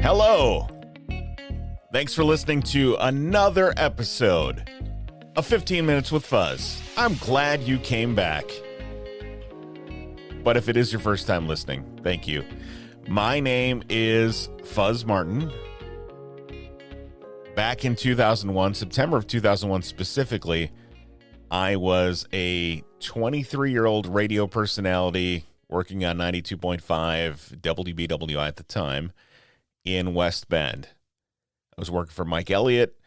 Hello. Thanks for listening to another episode of 15 Minutes with Fuzz. I'm glad you came back. But if it is your first time listening, thank you. My name is Fuzz Martin. Back in 2001, September of 2001 specifically, I was a 23-year-old radio personality working on 92.5 WBWI at the time in West Bend. I was working for Mike Elliott.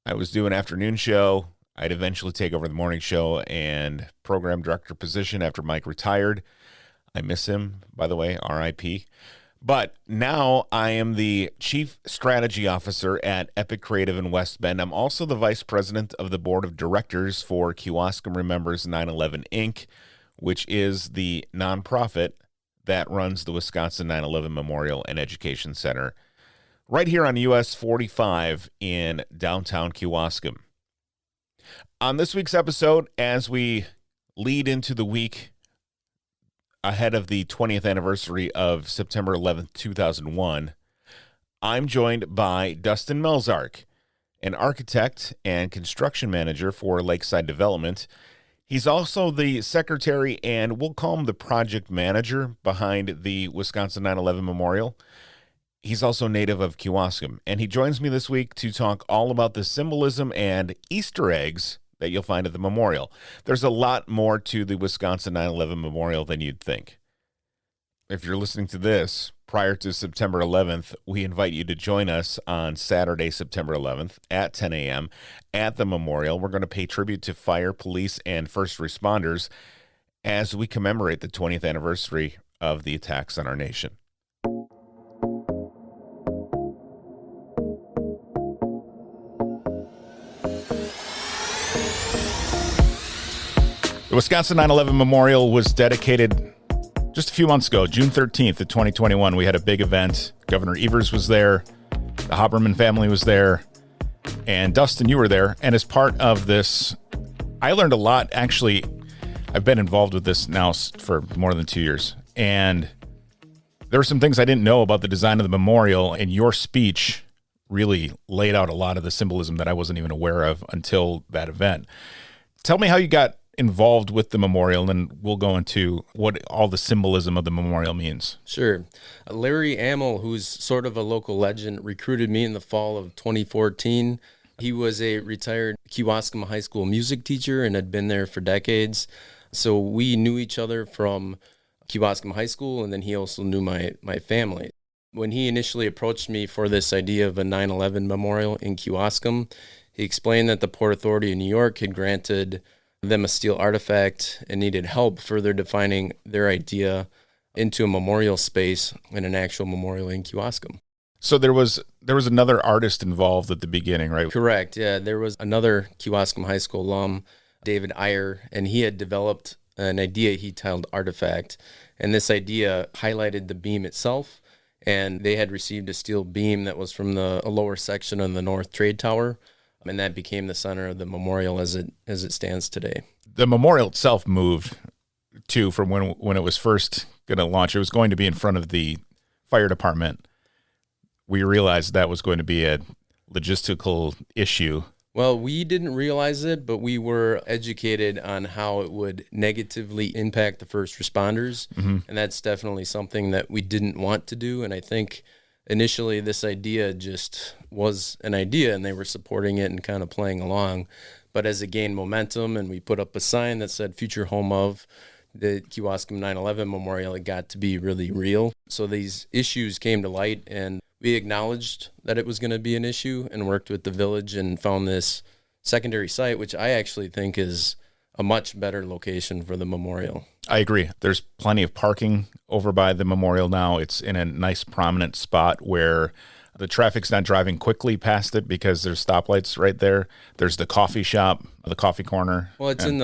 I was doing an afternoon show. I'd eventually take over the morning show and program director position after Mike retired. I miss him, by the way, RIP. But now I am the Chief Strategy Officer at Epic Creative in West Bend. I'm also the Vice President of the Board of Directors for Kewaskum Remembers 9/11 Inc., which is the nonprofit that runs the Wisconsin 9/11 Memorial and Education Center right here on US 45 in downtown Kewaskum. On this week's episode, as we lead into the week ahead of the 20th anniversary of September 11th, 2001, I'm joined by Dustin Melzark, an architect and construction manager for Lakeside Development. He's also the secretary and we'll call him the project manager behind the Wisconsin 9/11 Memorial. He's also native of Kewaskum, and he joins me this week to talk all about the symbolism and Easter eggs that you'll find at the memorial. There's a lot more to the Wisconsin 9/11 Memorial than you'd think. If you're listening to this prior to September 11th, we invite you to join us on Saturday, September 11th at 10 a.m. at the memorial. We're going to pay tribute to fire, police, and first responders as we commemorate the 20th anniversary of the attacks on our nation. The Wisconsin 9/11 Memorial was dedicated just a few months ago, June 13th of 2021. We had a big event. Governor Evers was there. The Haberman family was there. And Dustin, you were there. And as part of this, I learned a lot. Actually, I've been involved with this now for more than 2 years. And there were some things I didn't know about the design of the memorial. And your speech really laid out a lot of the symbolism that I wasn't even aware of until that event. Tell me how you got involved with the memorial, and then we'll go into what all the symbolism of the memorial means. Sure. Larry Amel, who's sort of a local legend, recruited me in the fall of 2014. He was a retired Kewaskum High School music teacher and had been there for decades. So we knew each other from Kewaskum High School, and then he also knew my family. When he initially approached me for this idea of a 9/11 memorial in Kewaskum, he explained that the Port Authority of New York had granted them a steel artifact and needed help further defining their idea into a memorial space and an actual memorial in Kewaskum. So there was another artist involved at the beginning, right? Correct. Yeah, there was another Kewaskum High School alum, David Iyer, and he had developed an idea he titled Artifact. And this idea highlighted the beam itself, and they had received a steel beam that was from a lower section of the North Trade Tower. And that became the center of the memorial as it stands today. The memorial itself moved, too, from when it was first going to launch. It was going to be in front of the fire department. We realized that was going to be a logistical issue. Well, we didn't realize it, but we were educated on how it would negatively impact the first responders. Mm-hmm. And that's definitely something that we didn't want to do. And I think initially, this idea just was an idea, and they were supporting it and kind of playing along. But as it gained momentum and we put up a sign that said future home of the Kewaskum 9/11 Memorial, it got to be really real. So these issues came to light, and we acknowledged that it was going to be an issue and worked with the village and found this secondary site, which I actually think is a much better location for the memorial. I agree. There's plenty of parking over by the memorial now. It's in a nice prominent spot where the traffic's not driving quickly past it because there's stoplights right there. There's the coffee shop, the coffee corner. Well, it's in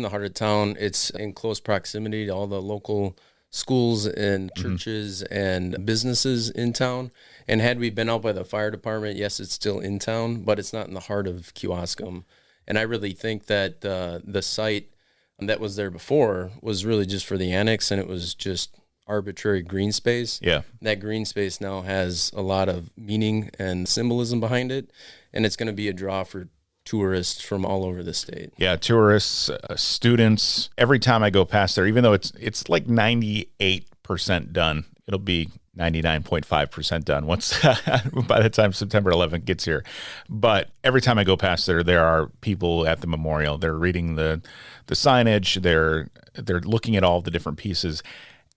the heart of town. It's in close proximity to all the local schools and churches and businesses in town. And had we been out by the fire department, yes, it's still in town, but it's not in the heart of Kewaskum. And I really think that the site that was there before was really just for the annex, and it was just arbitrary green space. Yeah. That green space now has a lot of meaning and symbolism behind it, and it's going to be a draw for tourists from all over the state. Yeah, tourists, students. Every time I go past there, even though it's like 98% done, it'll be 99.5% done once by the time September 11th gets here. But every time I go past there, there are people at the memorial. They're reading the signage. They're looking at all the different pieces,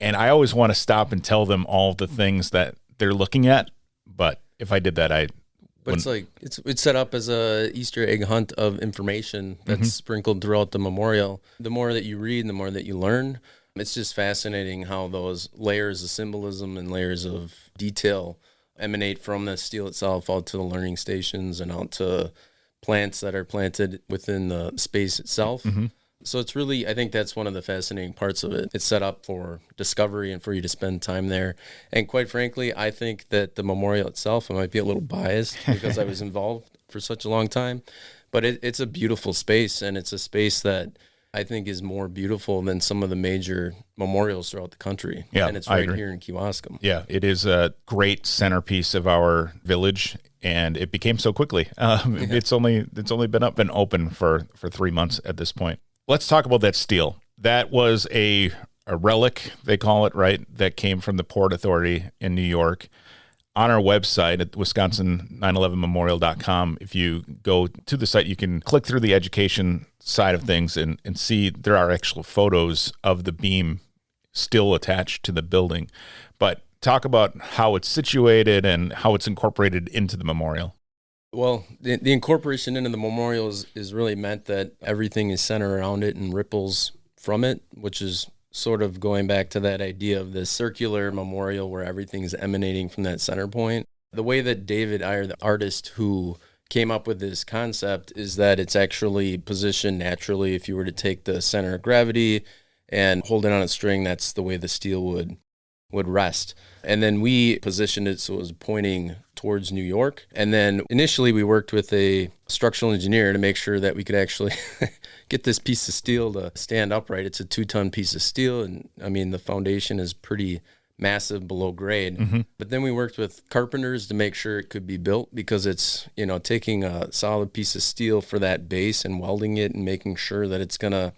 and I always want to stop and tell them all the things that they're looking at. But if I did that, But it's like it's set up as a Easter egg hunt of information that's sprinkled throughout the memorial. The more that you read, the more that you learn. It's just fascinating how those layers of symbolism and layers of detail emanate from the steel itself out to the learning stations and out to plants that are planted within the space itself. So it's really, I think that's one of the fascinating parts of it. It's set up for discovery and for you to spend time there. And quite frankly, I think that the memorial itself, I might be a little biased because I was involved for such a long time, but it's a beautiful space, and it's a space that I think is more beautiful than some of the major memorials throughout the country. Yeah, and it's I right agree. here in Kewaskum. Yeah, it is a great centerpiece of our village, and it became so quickly. It's only been up and open for 3 months at this point. Let's talk about that steel. That was a relic, they call it, right? That came from the Port Authority in New York. On our website at Wisconsin911memorial.com, if you go to the site, you can click through the education side of things and see there are actual photos of the beam still attached to the building. But talk about how it's situated and how it's incorporated into the memorial. Well, the incorporation into the memorial is really meant that everything is centered around it and ripples from it, which is sort of going back to that idea of the circular memorial where everything is emanating from that center point. The way that David Iyer, the artist who came up with this concept, is that it's actually positioned naturally. If you were to take the center of gravity and hold it on a string, that's the way the steel would rest. And then we positioned it so it was pointing towards New York. And then initially we worked with a structural engineer to make sure that we could actually get this piece of steel to stand upright. It's a 2-ton piece of steel, and I mean the foundation is pretty massive below grade. But then we worked with carpenters to make sure it could be built, because it's, taking a solid piece of steel for that base and welding it and making sure that it's going to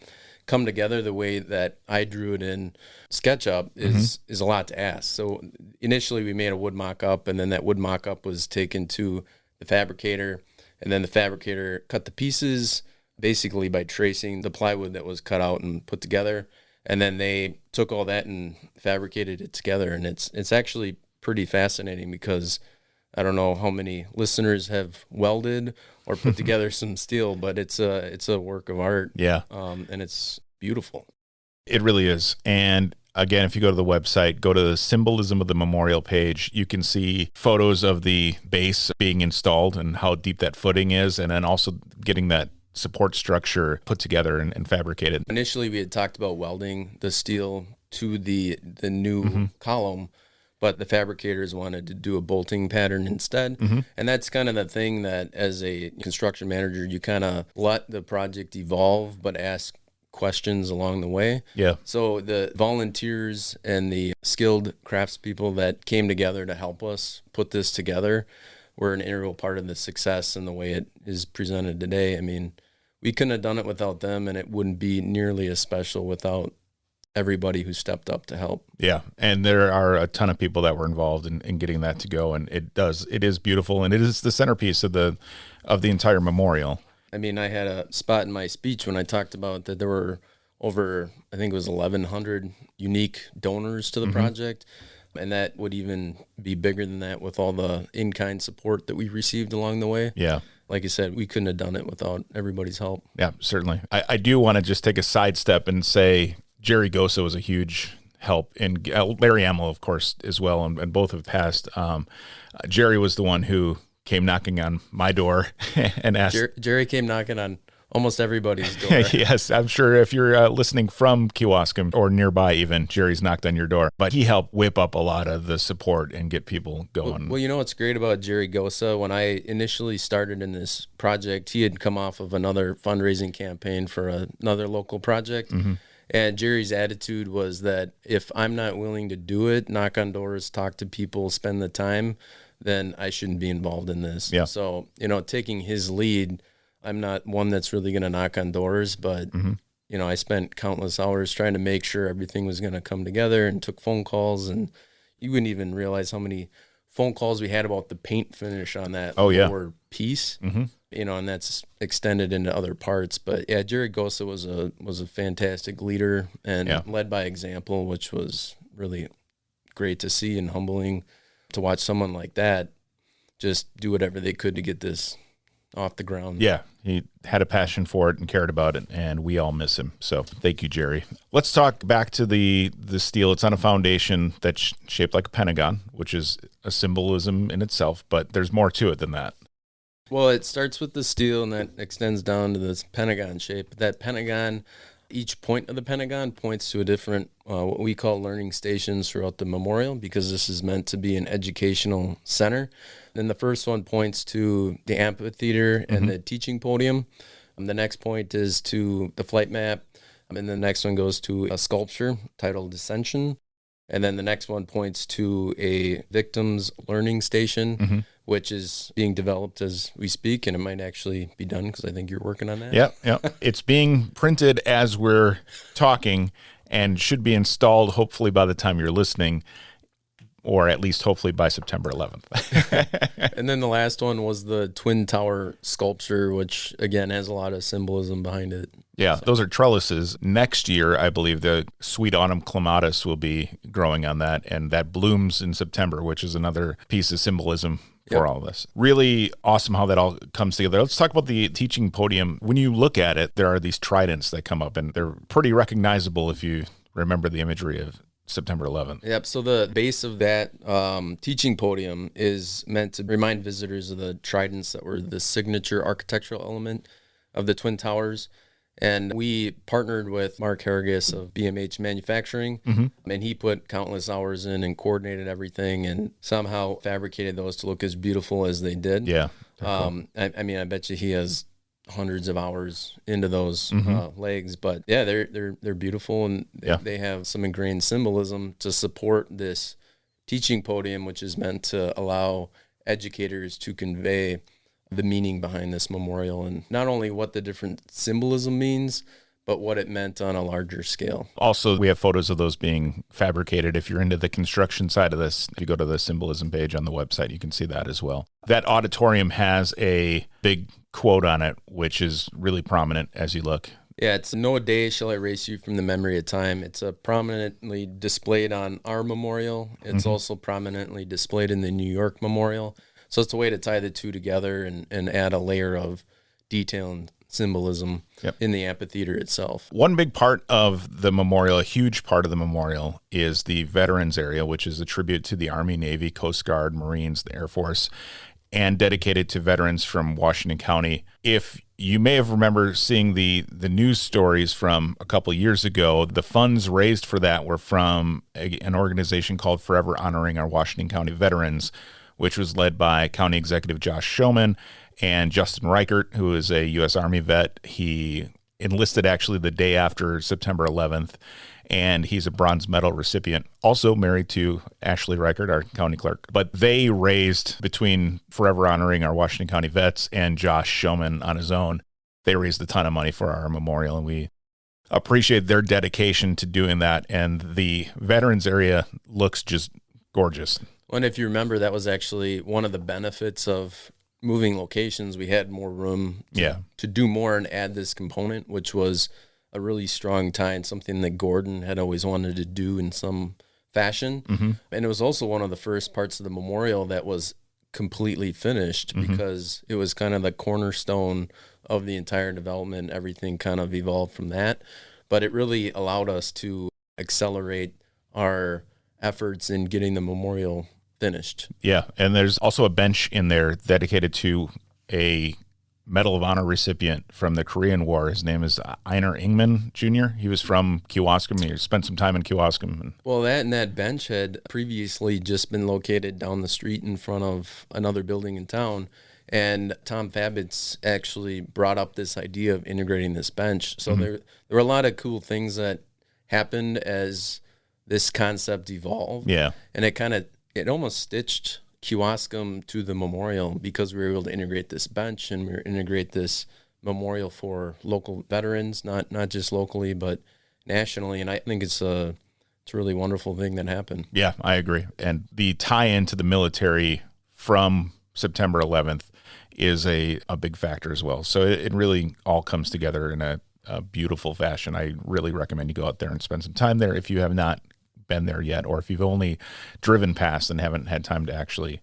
come together the way that I drew it in SketchUp is a lot to ask. So initially we made a wood mock-up, and then that wood mock-up was taken to the fabricator, and then the fabricator cut the pieces basically by tracing the plywood that was cut out and put together. And then they took all that and fabricated it together. And it's actually pretty fascinating, because I don't know how many listeners have welded or put together some steel, but it's a work of art. Yeah. And it's beautiful. It really is. And again, if you go to the website, go to the Symbolism of the Memorial page, you can see photos of the base being installed and how deep that footing is, and then also getting that support structure put together and fabricated. Initially, we had talked about welding the steel to the new column, but the fabricators wanted to do a bolting pattern instead. And that's kind of the thing that, as a construction manager, you kind of let the project evolve, but ask questions along the way. Yeah. So the volunteers and the skilled craftspeople that came together to help us put this together were an integral part of the success and the way it is presented today. I mean, we couldn't have done it without them, and it wouldn't be nearly as special without everybody who stepped up to help. Yeah. And there are a ton of people that were involved in getting that to go. And it is beautiful. And it is the centerpiece of the entire memorial. I mean, I had a spot in my speech when I talked about that there were over, I think it was 1,100 unique donors to the project. And that would even be bigger than that with all the in-kind support that we received along the way. Yeah. Like I said, we couldn't have done it without everybody's help. Yeah, certainly. I do want to just take a sidestep and say Jerry Gosa was a huge help, and Larry Amel, of course, as well, and both have passed. Jerry was the one who came knocking on my door and asked. Jerry came knocking on almost everybody's door. Yes, I'm sure if you're listening from Kewaskum or nearby even, Jerry's knocked on your door. But he helped whip up a lot of the support and get people going. Well, you know what's great about Jerry Gosa? When I initially started in this project, he had come off of another fundraising campaign for another local project. And Jerry's attitude was that if I'm not willing to do it, knock on doors, talk to people, spend the time, then I shouldn't be involved in this. Yeah. So, taking his lead, I'm not one that's really going to knock on doors, but, I spent countless hours trying to make sure everything was going to come together and took phone calls. And you wouldn't even realize how many phone calls we had about the paint finish on that lower piece. And that's extended into other parts. But yeah, Jerry Gosa was a fantastic leader and led by example, which was really great to see and humbling to watch someone like that just do whatever they could to get this off the ground. Yeah, he had a passion for it and cared about it, and we all miss him. So thank you, Jerry. Let's talk back to the steel. It's on a foundation that's shaped like a pentagon, which is a symbolism in itself, but there's more to it than that. Well, it starts with the steel, and that extends down to this pentagon shape. That pentagon, each point of the pentagon points to a different, what we call learning stations throughout the memorial, because this is meant to be an educational center. Then the first one points to the amphitheater and the teaching podium. The next point is to the flight map. And the next one goes to a sculpture titled Ascension. And then the next one points to a victims learning station, which is being developed as we speak, and it might actually be done because I think you're working on that. Yeah. It's being printed as we're talking and should be installed hopefully by the time you're listening, or at least hopefully by September 11th. And then the last one was the Twin Tower sculpture, which, again, has a lot of symbolism behind it. Yeah, those are trellises. Next year, I believe the sweet autumn clematis will be growing on that, and that blooms in September, which is another piece of symbolism for all of this. Really awesome how that all comes together. Let's talk about the teaching podium. When you look at it, there are these tridents that come up, and they're pretty recognizable if you remember the imagery of September 11th. Yep. So the base of that teaching podium is meant to remind visitors of the tridents that were the signature architectural element of the Twin Towers. And we partnered with Mark Harrigus of BMH Manufacturing, and he put countless hours in and coordinated everything and somehow fabricated those to look as beautiful as they did. Yeah. Cool. I mean, I bet you he has hundreds of hours into those legs, but yeah, they're beautiful, and they have some ingrained symbolism to support this teaching podium, which is meant to allow educators to convey the meaning behind this memorial, and not only what the different symbolism means, but what it meant on a larger scale. Also, we have photos of those being fabricated. If you're into the construction side of this, if you go to the symbolism page on the website, you can see that as well. That auditorium has a big quote on it, which is really prominent as you look. Yeah, it's "No day shall I erase you from the memory of time." It's prominently displayed on our memorial. It's also prominently displayed in the New York Memorial. So it's a way to tie the two together and add a layer of detail and symbolism in the amphitheater itself. One big part of the memorial, a huge part of the memorial, is the veterans area, which is a tribute to the Army, Navy, Coast Guard, Marines, the Air Force, and dedicated to veterans from Washington County. If you may have remembered seeing the news stories from a couple of years ago, the funds raised for that were from an organization called Forever Honoring Our Washington County Veterans, which was led by County Executive Josh Showman and Justin Reichert, who is a U.S. Army vet. He enlisted actually the day after September 11th, and he's a bronze medal recipient, also married to Ashley Reichert, our county clerk. But they raised, between Forever Honoring Our Washington County Vets and Josh Showman on his own, they raised a ton of money for our memorial, and we appreciate their dedication to doing that. And the veterans area looks just gorgeous. And if you remember, that was actually one of the benefits of moving locations. We had more room to do more and add this component, which was a really strong tie and something that Gordon had always wanted to do in some fashion. And it was also one of the first parts of the memorial that was completely finished because it was kind of the cornerstone of the entire development. Everything kind of evolved from that. But it really allowed us to accelerate our efforts in getting the memorial finished. Yeah, and there's also a bench in there dedicated to a Medal of Honor recipient from the Korean War. His name is Einar Ingman Jr. He was from Kewaskum. He spent some time in Kewaskum. Well, that bench had previously just been located down the street in front of another building in town. And Tom Fabitz actually brought up this idea of integrating this bench. So there were a lot of cool things that happened as this concept evolved. Yeah. And it almost stitched Kewaskum to the memorial because we were able to integrate this bench and we were integrate this memorial for local veterans, not just locally, but nationally. And I think it's a really wonderful thing that happened. Yeah, I agree. And the tie-in to the military from September 11th is a big factor as well. So it really all comes together in a beautiful fashion. I really recommend you go out there and spend some time there if you have not been there yet, or if you've only driven past and haven't had time to actually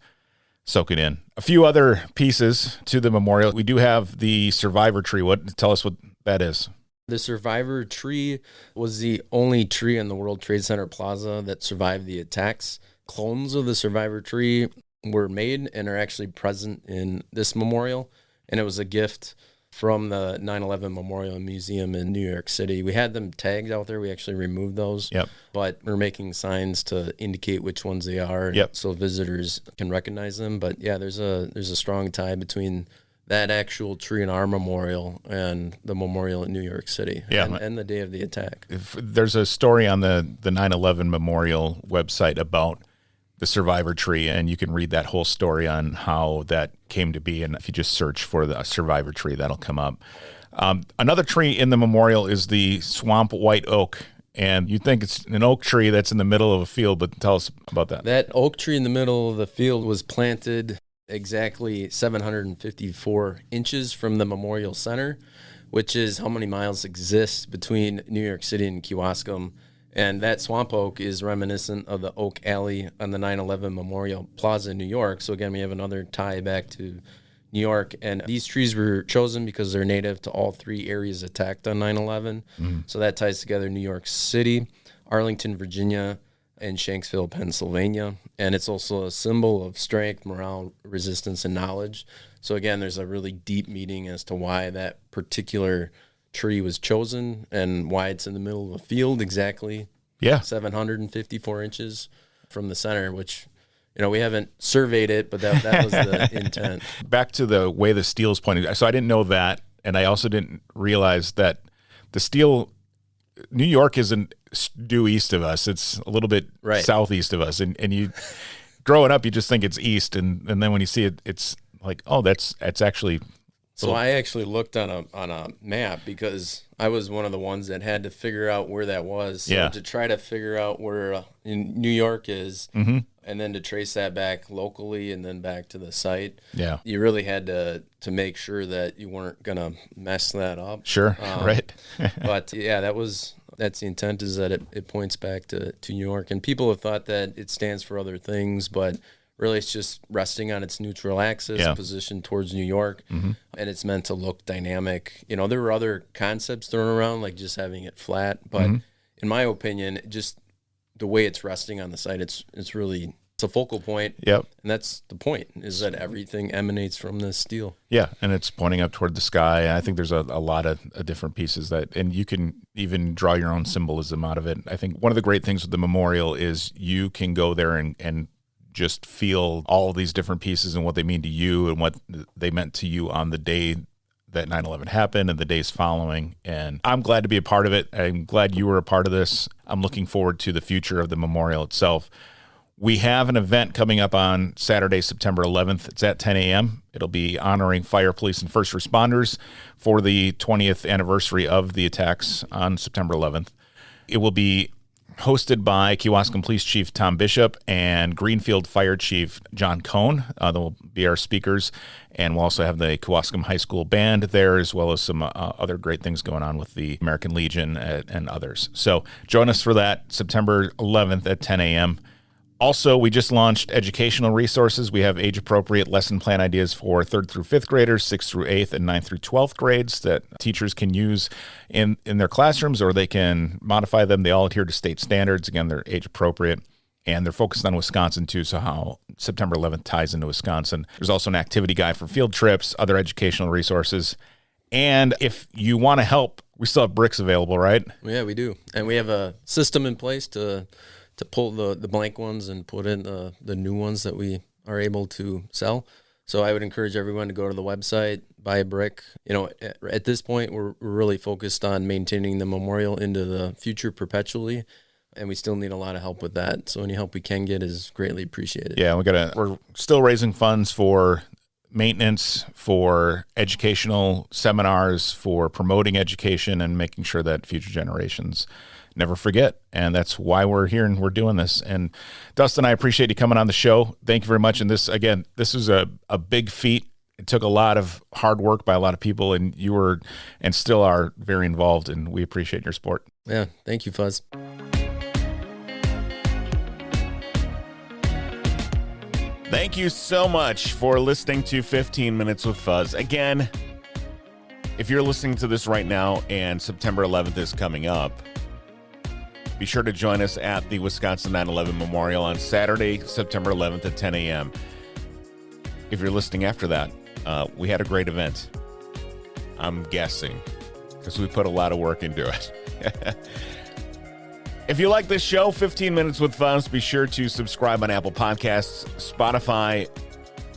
soak it in. A few other pieces to the memorial. We do have the survivor tree. Tell us what that is. The survivor tree was the only tree in the World Trade Center Plaza that survived the attacks. Clones of the survivor tree were made and are actually present in this memorial, and it was a gift from the 9/11 Memorial Museum in New York City. We had them tagged out there. We actually removed those. Yep. But we're making signs to indicate which ones they are, yep, so visitors can recognize them. But yeah, there's a strong tie between that actual tree in our memorial and the memorial in New York City, and the day of the attack. There's a story on the 9/11 Memorial website about the survivor tree, and you can read that whole story on how that came to be. And if you just search for the survivor tree, that'll come up. Another tree in the memorial is the swamp white oak. And you think it's an oak tree that's in the middle of a field, but tell us about that. That oak tree in the middle of the field was planted exactly 754 inches from the Memorial Center, which is how many miles exist between New York City and Kewaskum. And that swamp oak is reminiscent of the oak alley on the 9/11 Memorial Plaza in New York. So again, we have another tie back to New York. And these trees were chosen because they're native to all three areas attacked on 9/11. Mm-hmm. So that ties together New York City, Arlington, Virginia, and Shanksville, Pennsylvania. And it's also a symbol of strength, morale, resistance, and knowledge. So again, there's a really deep meaning as to why that particular tree was chosen and why it's in the middle of a field exactly. Yeah. 754 inches from the center, which, we haven't surveyed it, but that was the intent. Back to the way the steel is pointing. So I didn't know that, and I also didn't realize that the steel, New York isn't due east of us. It's a little bit southeast of us. And you, growing up, you just think it's east, and then when you see it, it's like, oh, it's actually... So I actually looked on a map because I was one of the ones that had to figure out where that was. So to try to figure out where in New York is, mm-hmm, and then to trace that back locally and then back to the site. Yeah, you really had to make sure that you weren't gonna mess that up. Sure, right. But yeah, that's the intent, is that it points back to New York, and people have thought that it stands for other things, but really, it's just resting on its neutral axis, positioned towards New York, mm-hmm, and it's meant to look dynamic. There were other concepts thrown around, like just having it flat, but mm-hmm, in my opinion, just the way it's resting on the site, it's a focal point. Yep. And that's the point, is that everything emanates from this steel. Yeah, and it's pointing up toward the sky. I think there's a lot of different pieces and you can even draw your own symbolism out of it. I think one of the great things with the memorial is you can go there and just feel all these different pieces and what they mean to you and what they meant to you on the day that 9/11 happened and the days following. And I'm glad to be a part of it. I'm glad you were a part of this. I'm looking forward to the future of the memorial itself. We have an event coming up on Saturday, September 11th. It's at 10 a.m. It'll be honoring fire, police, and first responders for the 20th anniversary of the attacks on September 11th. It will be hosted by Kewaskum Police Chief Tom Bishop and Greenfield Fire Chief John Cohn. They'll be our speakers, and we'll also have the Kewaskum High School Band there, as well as some other great things going on with the American Legion and others. So join us for that September 11th at 10 a.m. Also, we just launched educational resources. We have age-appropriate lesson plan ideas for 3rd through 5th graders, 6th through 8th, and 9th through 12th grades that teachers can use in their classrooms, or they can modify them. They all adhere to state standards. Again, they're age-appropriate, and they're focused on Wisconsin, too, so how September 11th ties into Wisconsin. There's also an activity guide for field trips, other educational resources. And if you want to help, we still have bricks available, right? Yeah, we do. And we have a system in place to pull the blank ones and put in the new ones that we are able to sell. So I would encourage everyone to go to the website, buy a brick. At this point, we're really focused on maintaining the memorial into the future perpetually, and we still need a lot of help with that. So any help we can get is greatly appreciated. Yeah, we're still raising funds for maintenance, for educational seminars, for promoting education and making sure that future generations never forget. And that's why we're here and we're doing this. And Dustin, I appreciate you coming on the show. Thank you very much. And this is a big feat. It took a lot of hard work by a lot of people, and you were and still are very involved, and we appreciate your support. Yeah. Thank you, Fuzz. Thank you so much for listening to 15 Minutes with Fuzz. Again, if you're listening to this right now and September 11th is coming up, be sure to join us at the Wisconsin 9/11 Memorial on Saturday, September 11th at 10 a.m. If you're listening after that, we had a great event. I'm guessing, because we put a lot of work into it. If you like this show, 15 Minutes with Fuzz, be sure to subscribe on Apple Podcasts, Spotify,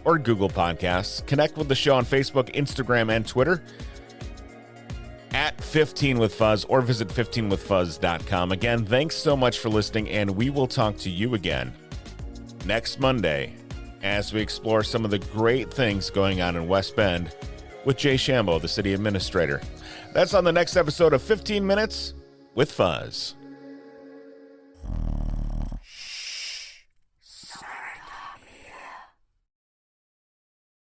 or Google Podcasts. Connect with the show on Facebook, Instagram, and Twitter at 15 with Fuzz, or visit 15withfuzz.com. Again, thanks so much for listening, and we will talk to you again next Monday as we explore some of the great things going on in West Bend with Jay Shambo, the city administrator. That's on the next episode of 15 Minutes with Fuzz.